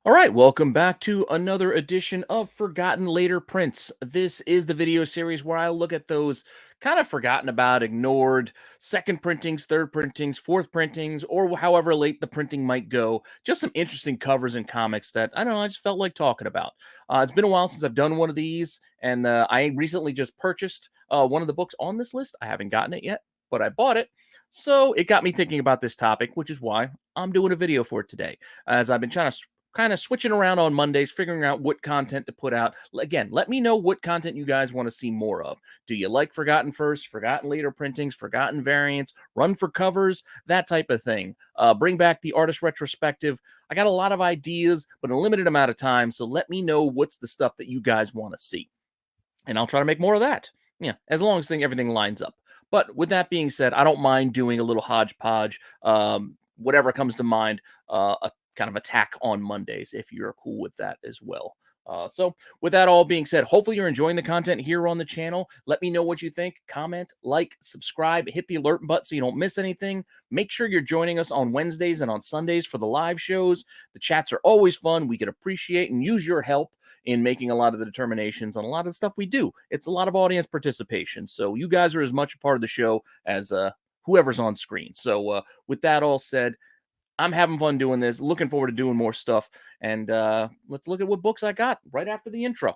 All right, welcome back to another edition of Forgotten Later Prints. This is the video series where I look at those kind of forgotten about, ignored second printings, third printings, fourth printings, or however late the printing might go. Just some interesting covers and comics that I don't know, I just felt like talking about. It's been a while since I've done one of these, and I recently just purchased one of the books on this list. I haven't gotten it yet, but I bought it. So it got me thinking about this topic, which is why I'm doing a video for it today. As I've been trying to kind of switching around on Mondays, figuring out what content to put out. Again, let me know what content you guys want to see more of. Do you like Forgotten First, Forgotten Later printings, Forgotten Variants, Run for Covers, that type of thing? Bring back the artist retrospective. I got a lot of ideas, but a limited amount of time. So let me know what's the stuff that you guys want to see. And I'll try to make more of that. Yeah, as long as everything lines up. But with that being said, I don't mind doing a little hodgepodge, whatever comes to mind, a kind of attack on Mondays if you're cool with that as well. So, with that all being said, hopefully you're enjoying the content here on the channel. Let me know what you think. Comment, like, subscribe, hit the alert button so you don't miss anything. Make sure you're joining us on Wednesdays and on Sundays for the live shows. The chats are always fun. We could appreciate and use your help in making a lot of the determinations on a lot of the stuff we do. It's a lot of audience participation. So, you guys are as much a part of the show as whoever's on screen. So, with that all said, I'm having fun doing this. Looking forward to doing more stuff. And let's look at what books I got right after the intro.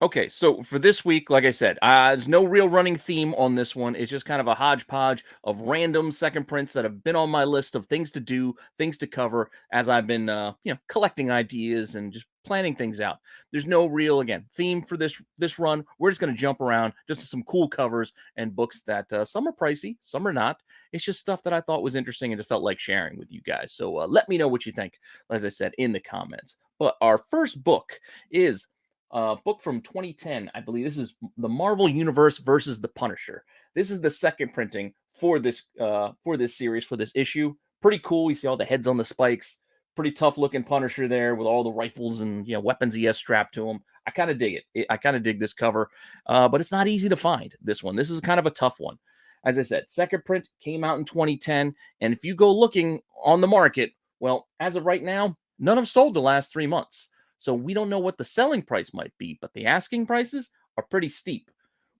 Okay, so for this week, like I said, there's no real running theme on this one. It's just kind of a hodgepodge of random second prints that have been on my list of things to do, things to cover as I've been, collecting ideas and just planning things out. There's no real, again, theme for this run. We're just going to jump around just to some cool covers and books that some are pricey, some are not. It's just stuff that I thought was interesting and just felt like sharing with you guys. So let me know what you think, as I said, in the comments. But our first book is book from 2010, I believe. This is the Marvel Universe versus the Punisher. This is the second printing for this series, for this issue. Pretty cool. You see all the heads on the spikes. Pretty tough looking Punisher there with all the rifles and weapons he has strapped to him. I kind of dig it. I kind of dig this cover, but it's not easy to find. This one. This is kind of a tough one. As I said, second print came out in 2010, and if you go looking on the market, well, as of right now, none have sold the last 3 months. So we don't know what the selling price might be, but the asking prices are pretty steep.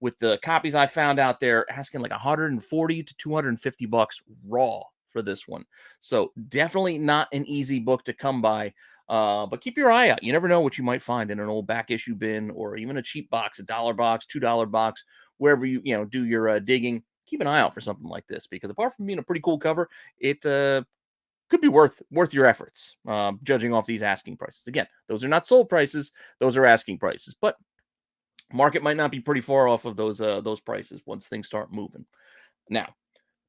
With the copies I found out there, asking like 140 to 250 bucks raw for this one. So definitely not an easy book to come by. But keep your eye out. You never know what you might find in an old back issue bin or even a cheap box, $1 box, $2 box, wherever you do your digging. Keep an eye out for something like this because apart from being a pretty cool cover, it could be worth your efforts, judging off these asking prices. Again, those are not sold prices; those are asking prices. But market might not be pretty far off of those prices once things start moving. Now,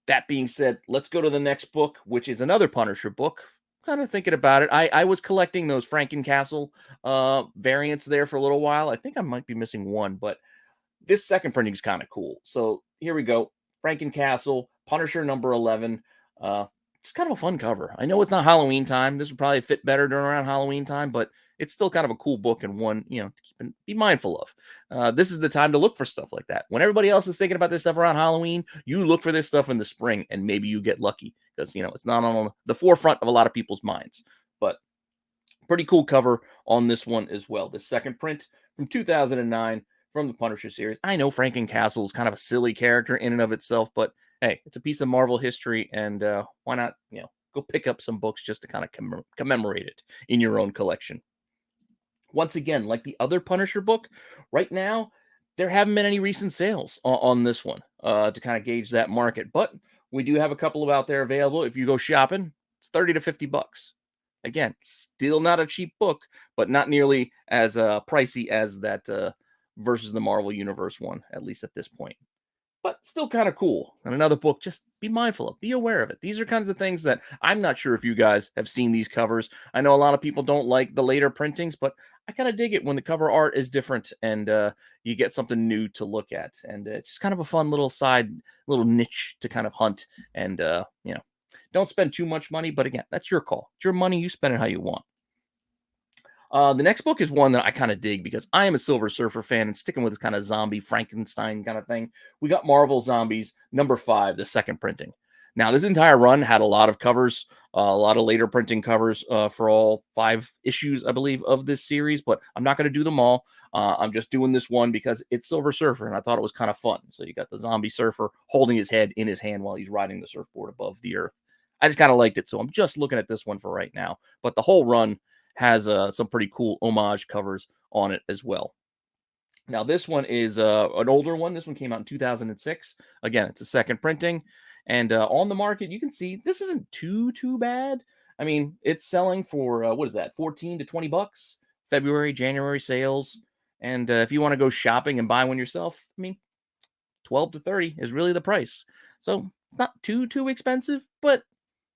that being said, let's go to the next book, which is another Punisher book. Kind of thinking about it. I was collecting those Franken-Castle variants there for a little while. I think I might be missing one, but this second printing is kind of cool. So here we go. Franken-Castle, Punisher number 11. It's kind of a fun cover. I know it's not Halloween time. This would probably fit better during around Halloween time, but it's still kind of a cool book and one, to keep and be mindful of. This is the time to look for stuff like that. When everybody else is thinking about this stuff around Halloween, you look for this stuff in the spring and maybe you get lucky because, it's not on the forefront of a lot of people's minds. But pretty cool cover on this one as well. The second print from 2009 from the Punisher series. I know Franken-Castle is kind of a silly character in and of itself, but hey, it's a piece of Marvel history, and why not, go pick up some books just to kind of commemorate it in your own collection. Once again, like the other Punisher book, right now, there haven't been any recent sales on this one to kind of gauge that market, but we do have a couple of out there available. If you go shopping, it's 30 to 50 bucks. Again, still not a cheap book, but not nearly as pricey as that versus the Marvel Universe one, at least at this point. But still kind of cool. And another book, just be mindful of, be aware of it. These are kinds of things that I'm not sure if you guys have seen these covers. I know a lot of people don't like the later printings, but I kind of dig it when the cover art is different and you get something new to look at. And it's just kind of a fun little little niche to kind of hunt and, don't spend too much money. But again, that's your call. It's your money. You spend it how you want. The next book is one that I kind of dig because I am a Silver Surfer fan and sticking with this kind of zombie Frankenstein kind of thing. We got Marvel Zombies #5, the second printing. Now, this entire run had a lot of covers, a lot of later printing covers for all 5 issues, I believe, of this series, but I'm not going to do them all. I'm just doing this one because it's Silver Surfer, and I thought it was kind of fun. So you got the zombie surfer holding his head in his hand while he's riding the surfboard above the earth. I just kind of liked it, so I'm just looking at this one for right now. But the whole run has some pretty cool homage covers on it as well. Now, this one is an older one. This one came out in 2006. Again, it's a second printing. And on the market, you can see this isn't too bad. I mean, it's selling for, what is that, 14 to 20 bucks? February, January sales. And if you want to go shopping and buy one yourself, I mean, 12 to 30 is really the price. So it's not too expensive, but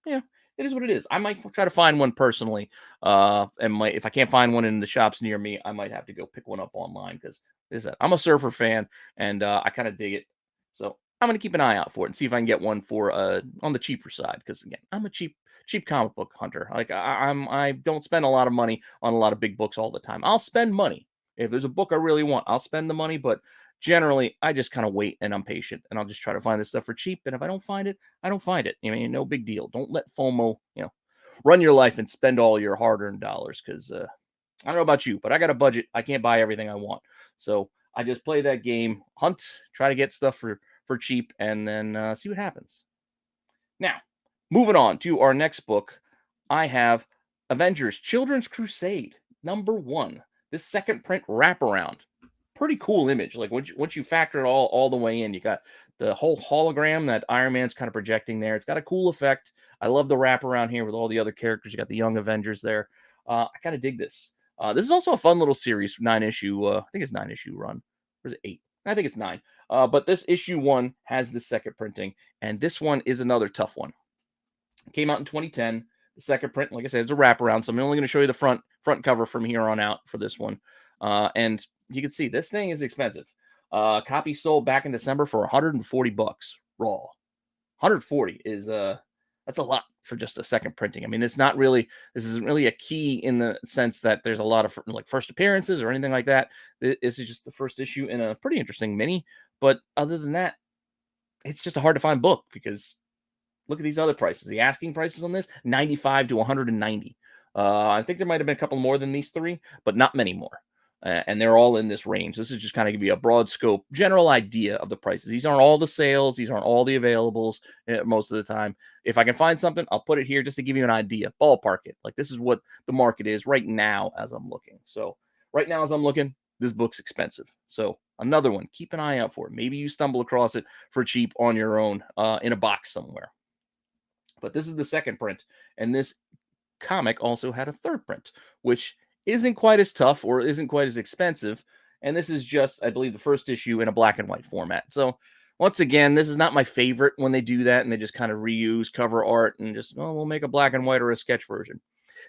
yeah, it is what it is. I might try to find one personally, and might if I can't find one in the shops near me, I might have to go pick one up online because I'm a surfer fan and I kind of dig it. So I'm gonna keep an eye out for it and see if I can get one for on the cheaper side. Because again, I'm a cheap comic book hunter. Like I don't spend a lot of money on a lot of big books all the time. I'll spend money if there's a book I really want. I'll spend the money, but generally I just kind of wait and I'm patient and I'll just try to find this stuff for cheap. And if I don't find it, I don't find it. I mean, no big deal. Don't let FOMO, run your life and spend all your hard-earned dollars. Because I don't know about you, but I got a budget. I can't buy everything I want, so I just play that game, hunt, try to get stuff for cheap, and then see what happens. Now, moving on to our next book, I have Avengers: Children's Crusade #1. This second print wraparound, pretty cool image. Like once you factor it all the way in, you got the whole hologram that Iron Man's kind of projecting there. It's got a cool effect. I love the wraparound here with all the other characters. You got the Young Avengers there. I kind of dig this. This is also a fun little series, 9 issue. I think it's 9 issue run. Or is it 8? I think it's 9. But this issue 1 has the second printing, and this one is another tough one. It came out in 2010. The second print, like I said, it's a wraparound, so I'm only going to show you the front cover from here on out for this one. And you can see this thing is expensive. Copy sold back in December for 140 bucks raw. 140 is that's a lot for just a second printing. I mean, this isn't really a key in the sense that there's a lot of like first appearances or anything like that. This is just the first issue in a pretty interesting mini. But other than that, it's just a hard to find book because look at these other prices. The asking prices on this 95 to 190. I think there might have been a couple more than these 3, but not many more. And they're all in this range. This is just kind of give you a broad scope, general idea of the prices. These aren't all the sales. These aren't all the availables most of the time. If I can find something, I'll put it here just to give you an idea. Ballpark it. Like this is what the market is right now as I'm looking. So right now as I'm looking, this book's expensive. So another one, keep an eye out for it. Maybe you stumble across it for cheap on your own in a box somewhere. But this is the second print. And this comic also had a third print, which isn't quite as tough or isn't quite as expensive. And this is just, I believe, the first issue in a black and white format. So once again, this is not my favorite when they do that and they just kind of reuse cover art and just, oh, we'll make a black and white or a sketch version.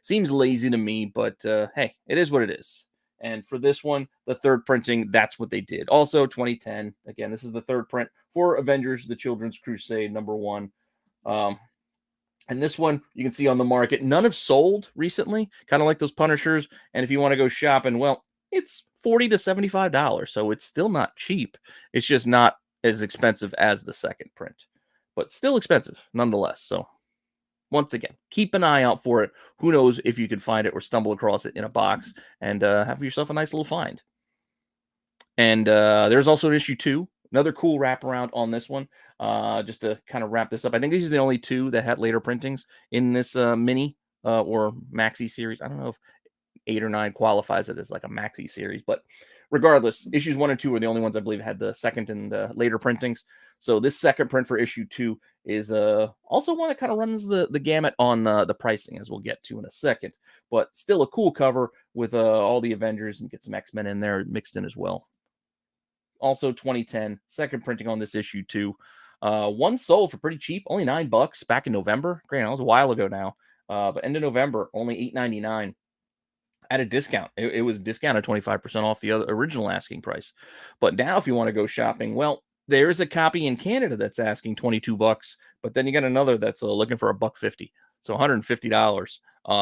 Seems lazy to me, but hey, it is what it is. And for this one, the third printing, that's what they did. Also, 2010. Again, this is the third print for Avengers: The Children's Crusade #1. And this one you can see on the market. None have sold recently, kind of like those Punishers. And if you want to go shopping, well, it's $40 to $75. So it's still not cheap. It's just not as expensive as the second print, but still expensive nonetheless. So once again, keep an eye out for it. Who knows if you can find it or stumble across it in a box and have yourself a nice little find. And there's also an issue 2. Another cool wraparound on this one. Just to kind of wrap this up, I think these are the only 2 that had later printings in this mini or maxi series. I don't know if 8 or 9 qualifies it as like a maxi series, but regardless, issues 1 and 2 are the only ones I believe had the second and later printings. So this second print for issue 2 is also one that kind of runs the gamut on the pricing, as we'll get to in a second. But still a cool cover with all the Avengers and get some X-Men in there mixed in as well. Also 2010, second printing on this issue 2. One sold for pretty cheap, only $9 back in November. Granted, that was a while ago now. But end of November, only $8.99 at a discount. It was discounted 25% off the original asking price. But now, if you want to go shopping, well, there's a copy in Canada that's asking $22, but then you got another that's looking for $1.50, so $150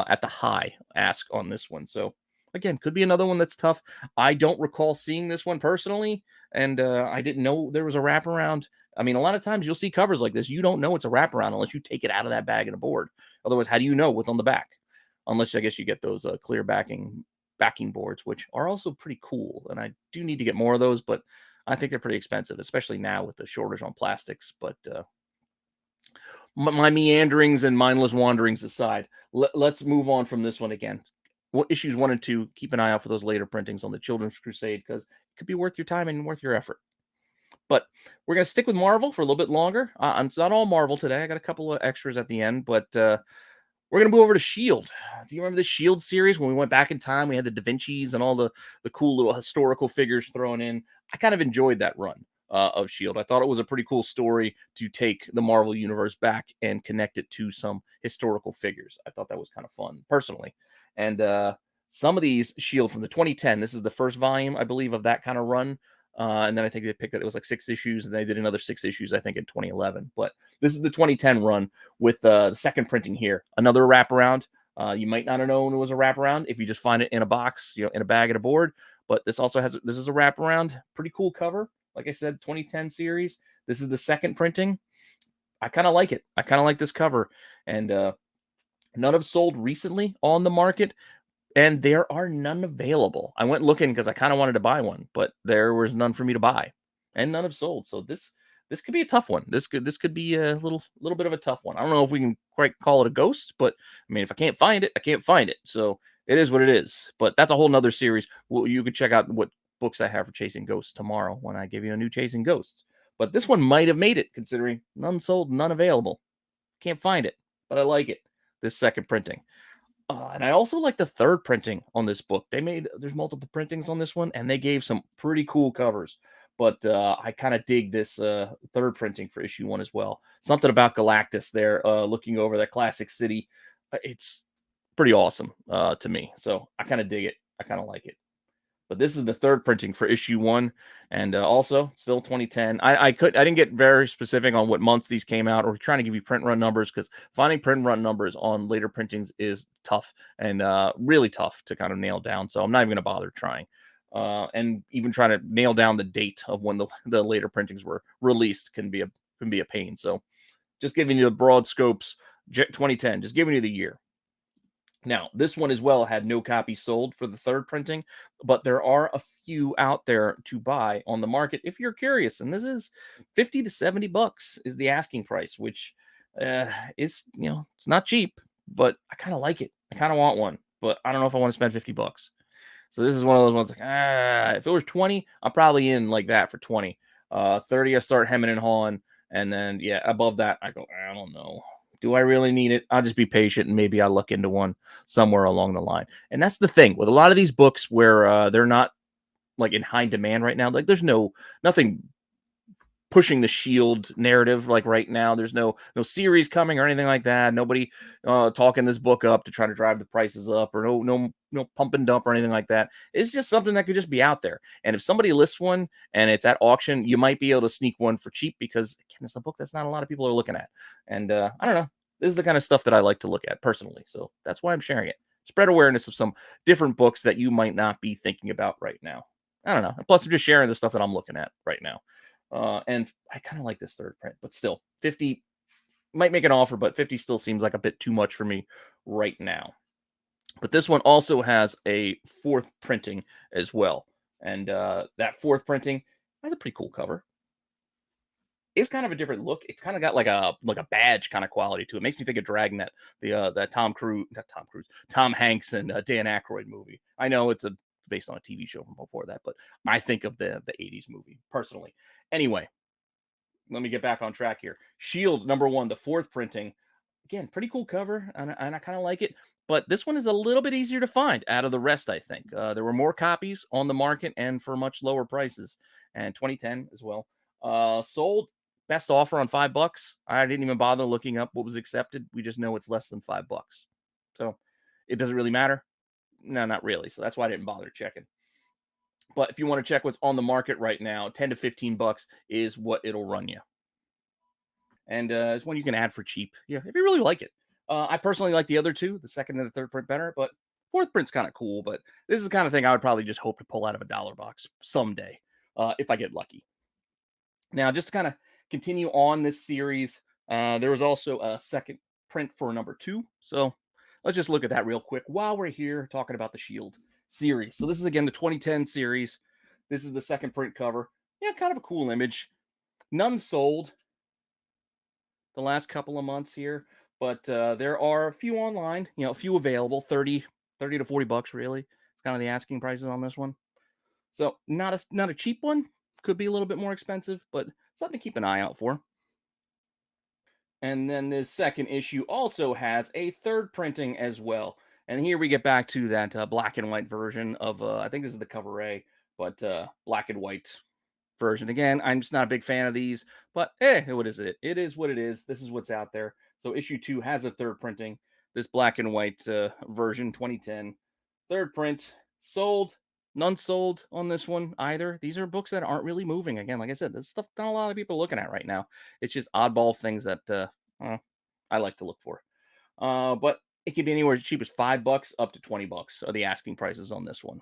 at the high ask on this one. So Again, could be another one that's tough. I don't recall seeing this one personally, and I didn't know there was a wraparound. I mean, a lot of times you'll see covers like this. You don't know it's a wraparound unless you take it out of that bag and a board. Otherwise, how do you know what's on the back? Unless I guess you get those clear backing boards, which are also pretty cool. And I do need to get more of those, but I think they're pretty expensive, especially now with the shortage on plastics. But my meanderings and mindless wanderings aside, let's move on from this one again. What issues 1 and 2? Keep an eye out for those later printings on the Children's Crusade because it could be worth your time and worth your effort. But we're gonna stick with Marvel for a little bit longer. It's not all Marvel today. I got a couple of extras at the end, but we're gonna move over to Shield. Do you remember the Shield series when we went back in time? We had the Da Vinci's and all the cool little historical figures thrown in. I kind of enjoyed that run of Shield. I thought it was a pretty cool story to take the Marvel universe back and connect it to some historical figures. I thought that was kind of fun personally. And some of these Shield from the 2010. This is the first volume, I believe, of that kind of run. And then I think they picked it. It was like 6 issues, and they did another 6 issues, I think, in 2011. But this is the 2010 run with the second printing here. Another wraparound. You might not have known it was a wraparound if you just find it in a box, in a bag at a board. But this also has this is a wraparound. Pretty cool cover. Like I said, 2010 series. This is the second printing. I kind of like it. I kind of like this cover, and none have sold recently on the market. And there are none available. I went looking because I kind of wanted to buy one, but there was none for me to buy, and none have sold. So this could be a tough one. This could be a little bit of a tough one. I don't know if we can quite call it a ghost, but I mean, if I can't find it, I can't find it. So it is what it is. But that's a whole nother series. Well, you could check out what books I have for Chasing Ghosts tomorrow when I give you a new Chasing Ghosts. But this one might have made it, considering none sold, none available. Can't find it, but I like it. This second printing. And I also like the third printing on this book. There's multiple printings on this one, and they gave some pretty cool covers. But I kind of dig this third printing for issue 1 as well. Something about Galactus there, looking over that classic city. It's pretty awesome to me. So I kind of dig it. I kind of like it. But this is the third printing for issue 1, and also still 2010. I didn't get very specific on what months these came out, or trying to give you print run numbers, because finding print run numbers on later printings is tough, and really tough to kind of nail down. So I'm not even going to bother trying. And even trying to nail down the date of when the later printings were released can be a pain. So just giving you the broad scopes. 2010, just giving you the year. Now, this one as well had no copies sold for the third printing, but there are a few out there to buy on the market if you're curious. And this is 50 to 70 bucks is the asking price, which is, it's not cheap, but I kind of like it. I kind of want one, but I don't know if I want to spend 50 bucks. So this is one of those ones like, if it was 20, I'm probably in like that for 20. 30, I start hemming and hawing. And then, yeah, above that, I go, I don't know. Do I really need it? I'll just be patient, and maybe I'll look into one somewhere along the line. And that's the thing with a lot of these books where they're not like in high demand right now. Like there's nothing pushing the Shield narrative like right now. There's no series coming or anything like that. Nobody talking this book up to try to drive the prices up, or no pump and dump or anything like that. It's just something that could just be out there. And if somebody lists one and it's at auction, you might be able to sneak one for cheap, because again, it's a book that's not a lot of people are looking at. And I don't know. This is the kind of stuff that I like to look at personally. So that's why I'm sharing it. Spread awareness of some different books that you might not be thinking about right now. I don't know. And plus, I'm just sharing the stuff that I'm looking at right now. And I kind of like this third print, but still, 50 might make an offer, but 50 still seems like a bit too much for me right now. But this one also has a fourth printing as well. And that fourth printing has a pretty cool cover. It's kind of a different look. It's kind of got like a badge kind of quality to it. Makes me think of Dragnet, that Tom Hanks and Dan Aykroyd movie. I know it's based on a TV show from before that, but I think of the 80s movie personally. Anyway, let me get back on track here. Shield number 1, the fourth printing. Again, pretty cool cover, and I kind of like it. But this one is a little bit easier to find out of the rest, I think. There were more copies on the market and for much lower prices. And 2010 as well. Sold best offer on $5. I didn't even bother looking up what was accepted. We just know it's less than $5. So it doesn't really matter. No, not really. So that's why I didn't bother checking. But if you want to check what's on the market right now, 10 to 15 bucks is what it'll run you. And it's one you can add for cheap. Yeah, if you really like it. I personally like the other two, the second and the third print better, but Fourth print's kind of cool, but this is the kind of thing I would probably just hope to pull out of a dollar box someday, if I get lucky. Now, just to kind of continue on this series, there was also a second print for number two. So let's just look at that real quick while we're here talking about the Shield series. So this is again the 2010 series. This is the second print cover. Yeah, kind of a cool image. None sold the last couple of months here, but there are a few online, a few available, 30 to 40 bucks really. It's kind of the asking prices on this one. So not a cheap one. Could be a little bit more expensive, but something to keep an eye out for. And then this second issue also has a third printing as well. And here we get back to that black and white version of, I think this is the cover A, but black and white version. Again, I'm just not a big fan of these, but what is it? It is what it is. This is what's out there. So issue two has a third printing. This black and white version, 2010, third print, sold. None sold on this one either. These are books that aren't really moving. Again, like I said, this stuff not a lot of people are looking at right now. It's just oddball things that uh, I like to look for. But it could be anywhere as cheap as $5 up to $20 are the asking prices on this one.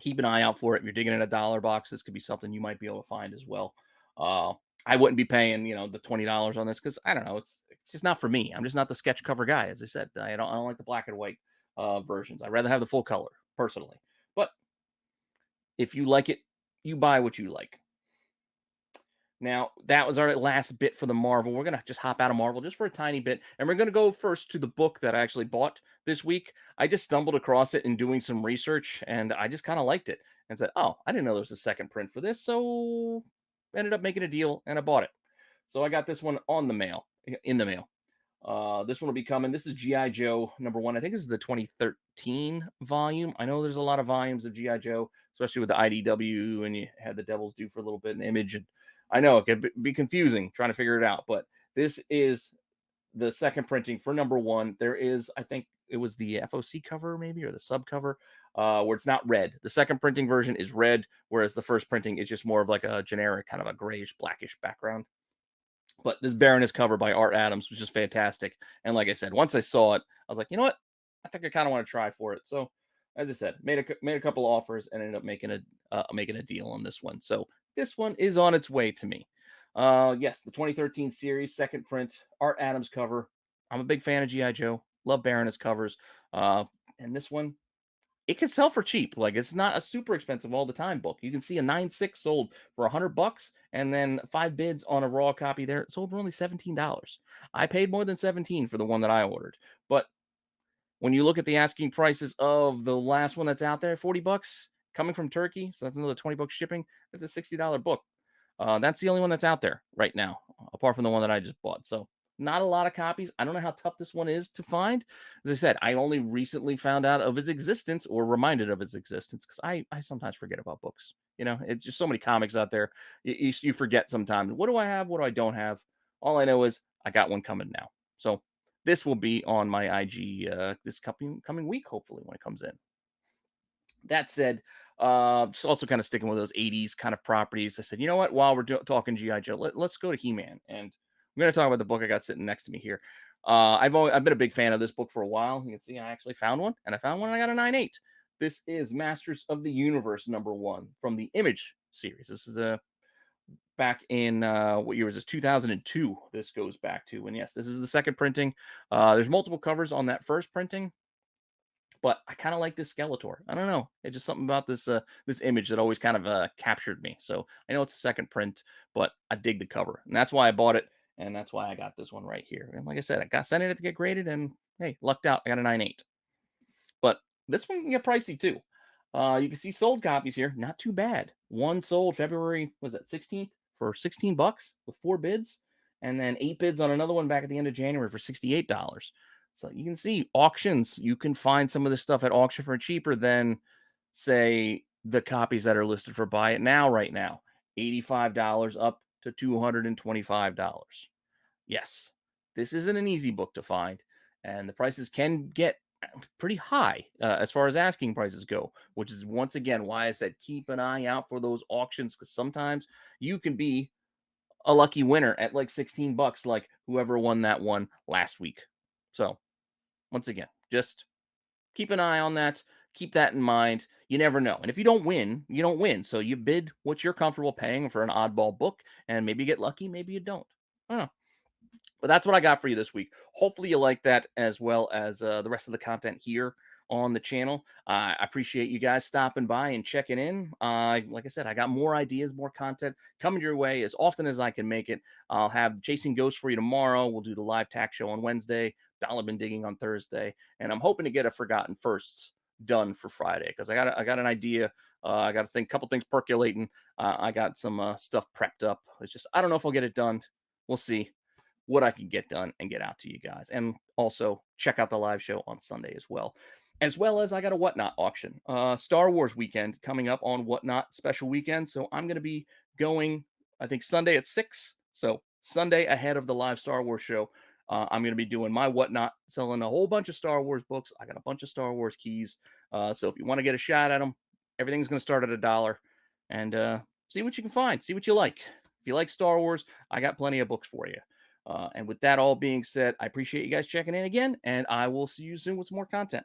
Keep an eye out for it. If you're digging in a dollar box, this could be something you might be able to find as well. Uh, I wouldn't be paying, the $20 on this because I don't know. It's just not for me. I'm just not the sketch cover guy, as I said. I don't like the black and white versions. I'd rather have the full color personally. But if you like it, you buy what you like. Now, that was our last bit for the Marvel. We're going to just hop out of Marvel just for a tiny bit. And we're going to go first to the book that I actually bought this week. I just stumbled across it in doing some research and I just kind of liked it and said, oh, I didn't know there was a second print for this. So ended up making a deal and I bought it. So I got this one in the mail. This one will be coming. This is G.I. Joe number one. I think this is the 2013 volume. I know there's a lot of volumes of G.I. Joe, especially with the IDW, and you had the Devil's Due for a little bit in Image. And I know it could be confusing trying to figure it out, but this is the second printing for number one. There is, I think it was the FOC cover, maybe, or the sub cover, where it's not red. The second printing version is red, whereas the first printing is just more of like a generic kind of a grayish, blackish background. But this Baroness cover by Art Adams was just fantastic. And like I said, once I saw it, I was like, you know what? I think I kind of want to try for it. So, as I said, made a couple offers and ended up making a deal on this one. So this one is on its way to me. Yes, the 2013 series, second print, Art Adams cover. I'm a big fan of GI Joe. Love Baroness covers. And this one, it can sell for cheap. Like it's not a super expensive all the time book. You can see a 9.6 sold for $100, and then 5 bids on a raw copy there sold for only $17. I paid more than 17 for the one that I ordered. But when you look at the asking prices of the last one that's out there, $40 coming from Turkey, so that's another $20 shipping. That's a $60 book. That's the only one that's out there right now, apart from the one that I just bought. So not a lot of copies. I don't know how tough this one is to find. As I said, I only recently found out of its existence or reminded of its existence because I sometimes forget about books. It's just so many comics out there. You forget sometimes. What do I have? What do I don't have? All I know is I got one coming now. So this will be on my IG this coming week, hopefully, when it comes in. That said, just also kind of sticking with those 80s kind of properties. I said, you know what? While we're talking G.I. Joe, let's go to He-Man. And I'm going to talk about the book I got sitting next to me here. I've been a big fan of this book for a while. You can see I actually found one, and I got a 9.8. This is Masters of the Universe number one from the Image series. This is a back in what year was this? 2002. This goes back to, and yes, this is the second printing. There's multiple covers on that first printing, but I kind of like this Skeletor. I don't know. It's just something about this image that always kind of captured me. So I know it's a second print, but I dig the cover, and that's why I bought it, and that's why I got this one right here. And like I said, I got sent it to get graded, and hey, lucked out. I got a 9.8. But this one can get pricey too. You can see sold copies here. Not too bad. One sold February, was that 16th for $16 with 4 bids, and then 8 bids on another one back at the end of January for $68. So you can see auctions. You can find some of this stuff at auction for cheaper than, say, the copies that are listed for buy it now, right now. $85 up to $225. Yes, this isn't an easy book to find, and the prices can get pretty high as far as asking prices go, which is once again why I said keep an eye out for those auctions because sometimes you can be a lucky winner at like $16, like whoever won that one last week. So, once again, just keep an eye on that. Keep that in mind. You never know. And if you don't win, you don't win. So you bid what you're comfortable paying for an oddball book, and maybe you get lucky, maybe you don't. I don't know. But that's what I got for you this week. Hopefully, you like that as well as the rest of the content here on the channel. I appreciate you guys stopping by and checking in. Like I said, I got more ideas, more content coming your way as often as I can make it. I'll have Chasing Ghosts for you tomorrow. We'll do the live tack show on Wednesday, Dollar Bin Digging on Thursday, and I'm hoping to get a Forgotten Firsts done for Friday because I got an idea. I got a couple things percolating. I got some stuff prepped up. It's just I don't know if I'll get it done. We'll see what I can get done and get out to you guys. And also check out the live show on Sunday as well. As well as I got a Whatnot auction. Star Wars weekend coming up on Whatnot special weekend. So I'm going to be going, I think, Sunday at 6. So Sunday ahead of the live Star Wars show. I'm going to be doing my Whatnot, selling a whole bunch of Star Wars books. I got a bunch of Star Wars keys. So if you want to get a shot at them, everything's going to start at $1. And see what you can find. See what you like. If you like Star Wars, I got plenty of books for you. And with that all being said, I appreciate you guys checking in again, and I will see you soon with some more content.